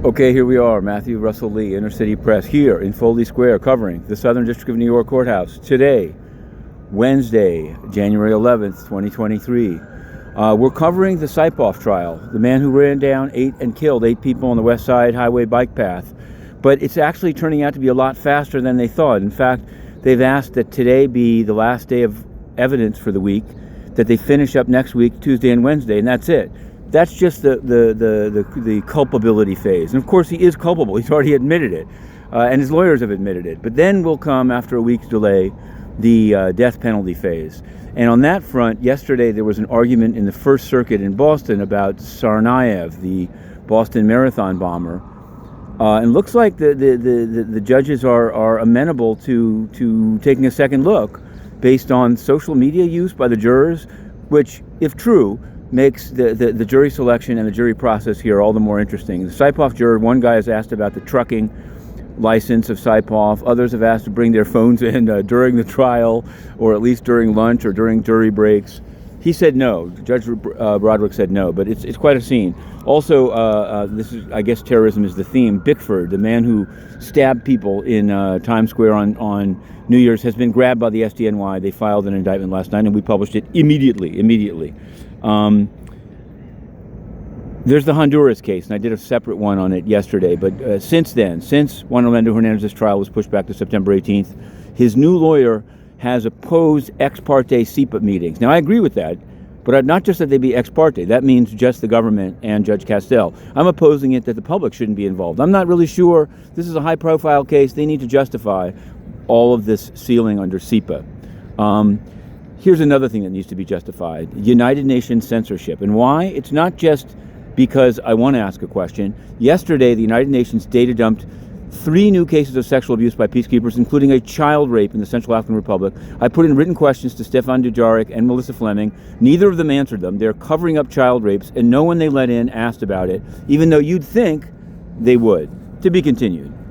Okay, here we are, Matthew Russell Lee, Inner City Press, here in Foley Square, covering the Southern District of New York Courthouse. Today, Wednesday, January 11th, 2023. We're covering the Saipov trial, the man who ran down and killed 8 people on the West Side Highway bike path. But it's actually turning out to be a lot faster than they thought. In fact, they've asked that today be the last day of evidence for the week, that they finish up next week, Tuesday and Wednesday, and that's it. That's just the culpability phase. And of course, he is culpable. He's already admitted it. And his lawyers have admitted it. But then will come, after a week's delay, the death penalty phase. And on that front, yesterday there was an argument in the First Circuit in Boston about Tsarnaev, the Boston Marathon bomber. And looks like the judges are amenable to taking a second look based on social media use by the jurors, which, if true, makes the jury selection and the jury process here all the more interesting. The Saipov juror, one guy has asked about the trucking license of Saipov. Others have asked to bring their phones in during the trial, or at least during lunch or during jury breaks. He said no. Judge Broderick said no, but it's quite a scene. Also, this is, I guess terrorism is the theme. Bickford, the man who stabbed people in Times Square on New Year's, has been grabbed by the SDNY. They filed an indictment last night, and we published it immediately. There's the Honduras case, and I did a separate one on it yesterday. But since Juan Orlando Hernandez's trial was pushed back to September 18th, his new lawyer has opposed ex parte CIPA meetings. Now, I agree with that, but not just that they be ex parte. That means just the government and Judge Castell. I'm opposing it that the public shouldn't be involved. I'm not really sure. This is a high-profile case. They need to justify all of this sealing under CIPA. Here's another thing that needs to be justified: United Nations censorship. And why? It's not just because I want to ask a question. Yesterday, the United Nations data dumped 3 new cases of sexual abuse by peacekeepers, including a child rape in the Central African Republic. I put in written questions to Stefan Dujarric and Melissa Fleming. Neither of them answered them. They're covering up child rapes, and no one they let in asked about it, even though you'd think they would. To be continued.